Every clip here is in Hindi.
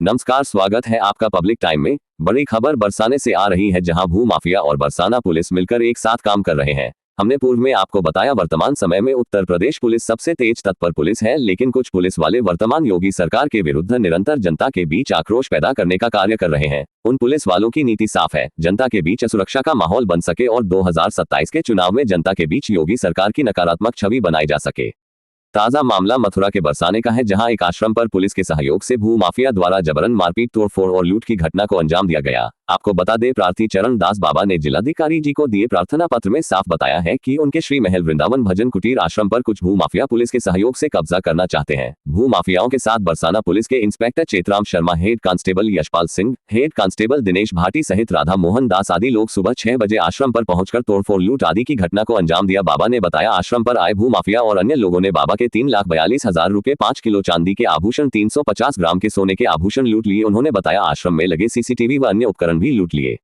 नमस्कार, स्वागत है आपका पब्लिक टाइम में। बड़ी खबर बरसाने से आ रही है, जहां भू माफिया और बरसाना पुलिस मिलकर एक साथ काम कर रहे हैं। हमने पूर्व में आपको बताया, वर्तमान समय में उत्तर प्रदेश पुलिस सबसे तेज तत्पर पुलिस है, लेकिन कुछ पुलिस वाले वर्तमान योगी सरकार के विरुद्ध निरंतर जनता के बीच आक्रोश पैदा करने का कार्य कर रहे हैं। उन पुलिस वालों की नीति साफ है, जनता के बीच असुरक्षा का माहौल बन सके और 2027 के चुनाव में जनता के बीच योगी सरकार की नकारात्मक छवि बनाई जा सके। ताजा मामला मथुरा के बरसाने का है, जहां एक आश्रम पर पुलिस के सहयोग से भू माफिया द्वारा जबरन मारपीट, तोड़फोड़ और लूट की घटना को अंजाम दिया गया। आपको बता दें, प्रार्थी चरण दास बाबा ने जिलाधिकारी जी को दिए प्रार्थना पत्र में साफ बताया है कि उनके श्री महल वृंदावन भजन कुटीर आश्रम पर कुछ भू माफिया पुलिस के सहयोग से कब्जा करना चाहते हैं। भू माफियाओं के साथ बरसाना पुलिस के inspector Chetram Sharma, head constable Yashpal Singh, head constable Dinesh Bhati सहित राधा मोहन दास आदि लोग सुबह 6 बजे आश्रम पर पहुंचकर तोड़फोड़, लूट आदि की घटना को अंजाम दिया। बाबा ने बताया, आश्रम पर आए भू माफिया और अन्य लोगों ने बाबा के 3,42,000 रुपए, 5 किलो चांदी के आभूषण, 350 ग्राम के सोने के आभूषण लूट लिए। उन्होंने बताया, आश्रम में लगे सीसीटीवी व अन्य उपकरण भी लूट लिए।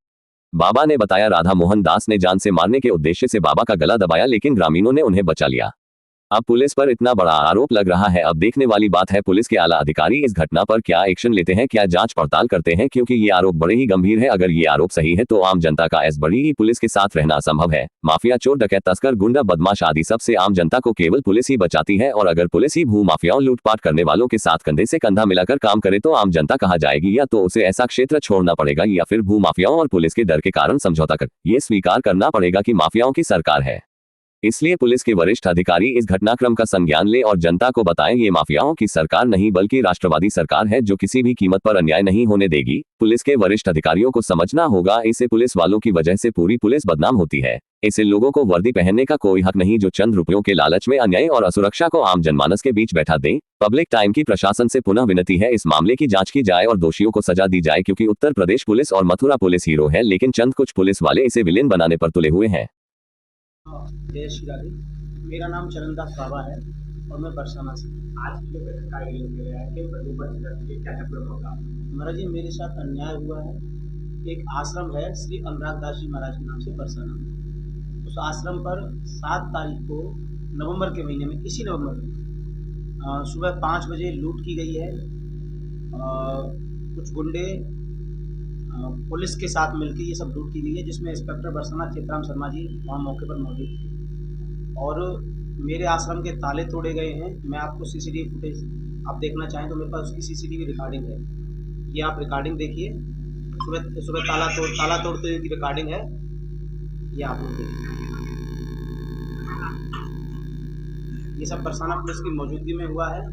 बाबा ने बताया, राधा मोहन दास ने जान से मारने के उद्देश्य से बाबा का गला दबाया, लेकिन ग्रामीणों ने उन्हें बचा लिया। अब पुलिस पर इतना बड़ा आरोप लग रहा है। अब देखने वाली बात है, पुलिस के आला अधिकारी इस घटना पर क्या एक्शन लेते हैं, क्या जांच पड़ताल करते हैं, क्योंकि ये आरोप बड़े ही गंभीर है। अगर ये आरोप सही है तो आम जनता का ऐस बड़ी ही पुलिस के साथ रहना असंभव है। माफिया, चोर, डकैत, तस्कर, गुंडा, बदमाश आदि सबसे आम जनता को केवल पुलिस ही बचाती है, और अगर पुलिस ही भू माफियाओं, लूटपाट करने वालों के साथ कंधे से कंधा मिलाकर काम करे तो आम जनता कहाँ जाएगी? या तो उसे ऐसा क्षेत्र छोड़ना पड़ेगा, या फिर भू माफियाओं और पुलिस के डर के कारण समझौता कर ये स्वीकार करना पड़ेगा कि माफियाओं की सरकार है। इसलिए पुलिस के वरिष्ठ अधिकारी इस घटनाक्रम का संज्ञान ले और जनता को बताएं, ये माफियाओं की सरकार नहीं बल्कि राष्ट्रवादी सरकार है, जो किसी भी कीमत पर अन्याय नहीं होने देगी। पुलिस के वरिष्ठ अधिकारियों को समझना होगा, इसे पुलिस वालों की वजह से पूरी पुलिस बदनाम होती है। ऐसे लोगों को वर्दी पहनने का कोई हक नहीं, जो चंद रुपयों के लालच में अन्याय और असुरक्षा को आम जनमानस के बीच बैठा दें। पब्लिक टाइम की प्रशासन से पुनः विनती है, इस मामले की जांच की जाए और दोषियों को सजा दी जाए, क्योंकि उत्तर प्रदेश पुलिस और मथुरा पुलिस हीरो है, लेकिन चंद कुछ पुलिस वाले इसे विलेन बनाने पर तुले हुए हैं। जय श्री राधे। मेरा नाम चरणदास बाबा है और मैं बरसाना से। आज की जो कार्य है क्या होगा? महाराज जी, मेरे साथ अन्याय हुआ है। एक आश्रम है श्री अनुराग दास जी महाराज के नाम से बरसाना। उस आश्रम पर 7 तारीख को नवंबर के महीने में, इसी नवंबर में सुबह 5 बजे लूट की गई है। कुछ गुंडे पुलिस के साथ मिलकर ये सब लूट की गई है, जिसमें इंस्पेक्टर बरसाना चेतराम शर्मा जी वहाँ मौके पर मौजूद थे। और मेरे आश्रम के ताले तोड़े गए हैं। मैं आपको सीसीटीवी फुटेज आप देखना चाहें तो मेरे पास उसकी सीसीटीवी रिकॉर्डिंग है। ये आप रिकॉर्डिंग देखिए, सुबह ताला तोड़ते हुए की रिकॉर्डिंग है, ये आप लोग देखिए। ये सब बरसाना पुलिस की मौजूदगी में हुआ है।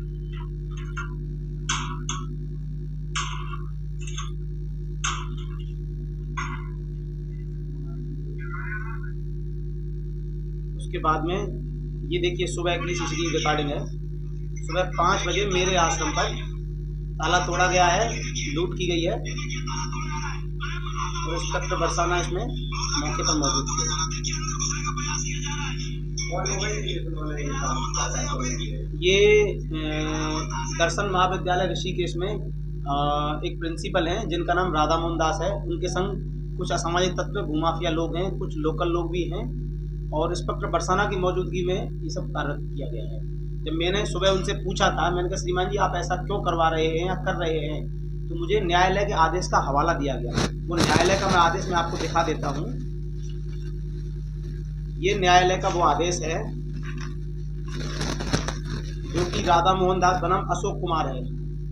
उसके बाद में ये देखिए, सुबह की सीसीटीवी रिकॉर्डिंग है। सुबह 5 बजे मेरे आश्रम पर ताला तोड़ा गया है, लूट की गई है, और इंस्पेक्टर बरसाना इसमें मौके पर मौजूद थे। ये दर्शन महाविद्यालय ऋषिकेश में एक प्रिंसिपल हैं, जिनका नाम राधा मोहन दास है। उनके संग कुछ असामाजिक तत्व, भूमाफिया लोग हैं, कुछ लोकल लोग भी हैं, और इंस्पेक्टर बरसाना की मौजूदगी में ये सब कार्य किया गया है। जब मैंने सुबह उनसे पूछा था, मैंने कहा, श्रीमान जी आप ऐसा क्यों करवा रहे हैं या कर रहे हैं, तो मुझे न्यायालय के आदेश का हवाला दिया गया। वो न्यायालय का मैं आदेश मैं आपको दिखा देता हूँ। ये न्यायालय का वो आदेश है जो कि राधा मोहन दास बनाम अशोक कुमार है।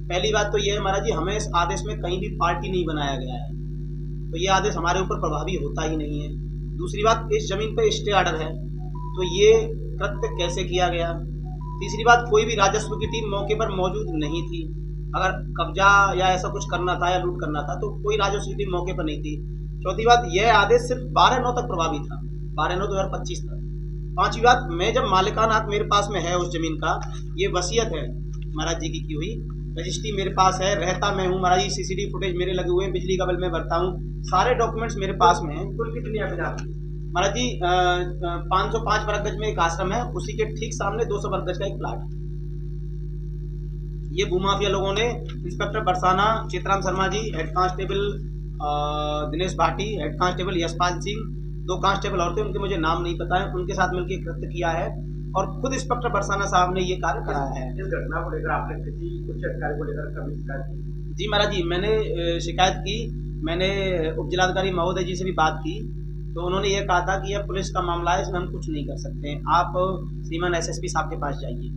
पहली बात तो ये है महाराज जी, हमें इस आदेश में कहीं भी पार्टी नहीं बनाया गया है, तो ये आदेश हमारे ऊपर प्रभावी होता ही नहीं है। दूसरी बात, इस जमीन पर स्टे ऑर्डर है, तो ये कृत्य कैसे किया गया? तीसरी बात, कोई भी राजस्व की टीम मौके पर मौजूद नहीं थी। अगर कब्जा या ऐसा कुछ करना था या लूट करना था तो कोई राजस्व की टीम मौके पर नहीं थी। चौथी बात, यह आदेश सिर्फ 12/9 तक प्रभावी था, 12/9/2025 तक। पांचवी बात, मैं जब मालिकाना हक मेरे पास में है उस जमीन का, ये वसीयत है महाराज जी की हुई, रजिस्ट्री मेरे पास है, रहता मैं हूँ महाराज जी, सीसीटीवी फुटेज मेरे लगे हुए हैं, बिजली का बिल मैं भरता हूँ, सारे डॉक्यूमेंट्स मेरे पास में हैं। कुल कितनी अखजात महाराज जी? 505 वर्ग गज में एक आश्रम है, उसी के ठीक सामने 200 वर्ग गज का एक प्लाट। ये भूमाफिया लोगों ने inspector Barsana Chetram Sharma ji, head constable Dinesh Bhati, head constable Yashpal Singh, 2 constable और थे, उनके मुझे नाम नहीं पता है, उनके साथ मिलकर कृत्य किया है, और खुद इंस्पेक्टर बरसाना साहब ने ये कार्य कराया है। इस घटना को लेकर आपने किसी उच्च अधिकारी को लेकर कभी शिकायत की? जी महाराज जी, मैंने शिकायत की। मैंने उपजिलाधिकारी महोदय जी से भी बात की, तो उन्होंने ये कहा था कि यह पुलिस का मामला है, इसमें हम कुछ नहीं कर सकते हैं, आप श्रीमान एसएसपी साहब के पास जाइए।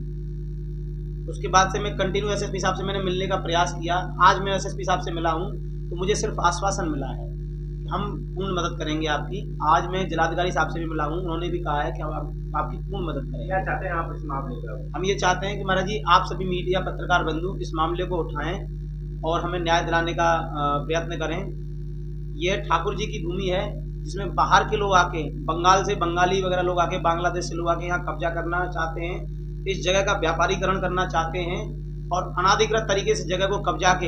उसके बाद से मैं कंटिन्यू एसएसपी साहब से मैंने मिलने का प्रयास किया। आज मैं एसएसपी साहब से मिला हूँ तो मुझे सिर्फ आश्वासन मिला है, हम पूर्ण मदद करेंगे आपकी। आज मैं जिलाधिकारी साहब से भी मिला हूँ, उन्होंने भी कहा है कि हम आपकी पूर्ण मदद करेंगे। क्या चाहते हैं आप इस मामले पर? हम ये चाहते हैं कि महाराज जी, आप सभी मीडिया पत्रकार बंधु इस मामले को उठाएं और हमें न्याय दिलाने का प्रयत्न करें। यह ठाकुर जी की भूमि है, जिसमें बाहर के लोग आके, बंगाल से बंगाली वगैरह लोग आके, बांग्लादेश से लोग आके यहाँ कब्जा करना चाहते हैं, इस जगह का व्यापारीकरण करना चाहते हैं और अनाधिकृत तरीके से जगह को कब्जा के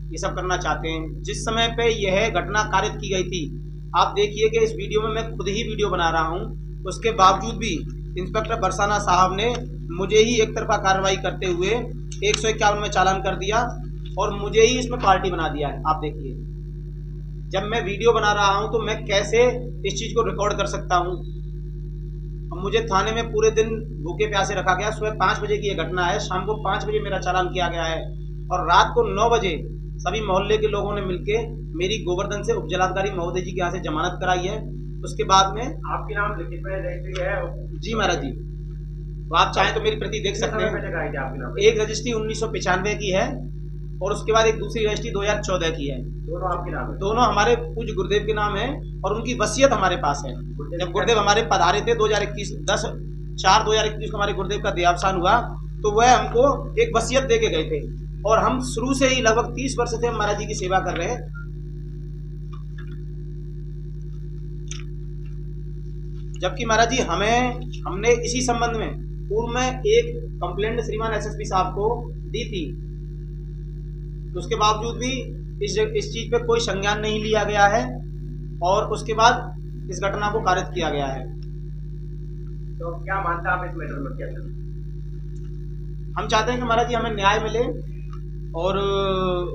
ये सब करना चाहते हैं। जिस समय पे यह घटना कारित की गई थी, आप देखिए कि इस वीडियो में मैं खुद ही वीडियो बना रहा हूँ, उसके बावजूद भी इंस्पेक्टर बरसाना साहब ने मुझे ही एक तरफा कार्रवाई करते हुए 151 में चालान कर दिया और मुझे ही इसमें पार्टी बना दिया है। आप देखिए, जब मैं वीडियो बना रहा हूं तो मैं कैसे इस चीज़ को रिकॉर्ड कर सकता हूं। अब मुझे थाने में पूरे दिन भूखे प्यासे रखा गया। सुबह 5 बजे की यह घटना है, शाम को 5 बजे मेरा चालान किया गया है और रात को 9 बजे सभी मोहल्ले के लोगों ने मिलके मेरी गोवर्धन से उपजिलाधिकारी महोदय जी के यहाँ से जमानत कराई है। उसके बाद में आपके नाम लिखित में रजिस्ट्री है? जी महाराज जी, तो आप चाहें तो मेरी प्रति देख सकते हैं। एक रजिस्ट्री 1995 की है और उसके बाद एक दूसरी रजिस्ट्री 2014 की है। दोनों आपके नाम है? दोनों हमारे पूज्य गुरुदेव के नाम है और उनकी वसीयत हमारे पास है। जब गुरुदेव हमारे पधारे थे 10/4/2021 को हमारे गुरुदेव का देहावसान हुआ, तो वह हमको एक वसीयत दे के गए थे और हम शुरू से ही लगभग 30 वर्ष से महाराज जी की सेवा कर रहे हैं। जबकि महाराज जी हमने इसी संबंध में पूर्व में एक कंप्लेंट श्रीमान एसएसपी साहब को दी थी, तो उसके बावजूद भी इस चीज पे कोई संज्ञान नहीं लिया गया है और उसके बाद इस घटना को कारित किया गया है। तो क्या मानता आप इस मैटर में क्या करें? हम चाहते हैं कि महाराज जी हमें न्याय मिले और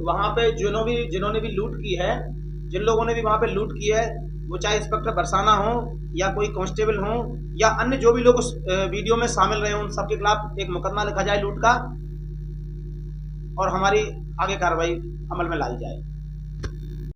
वहाँ पे जिन्होंने भी लूट की है, जिन लोगों ने भी वहाँ पे लूट की है, वो चाहे इंस्पेक्टर बरसाना हो या कोई कांस्टेबल हो या अन्य जो भी लोग उस वीडियो में शामिल रहे, उन सबके खिलाफ एक मुकदमा लिखा जाए लूट का और हमारी आगे कार्रवाई अमल में लाई जाए।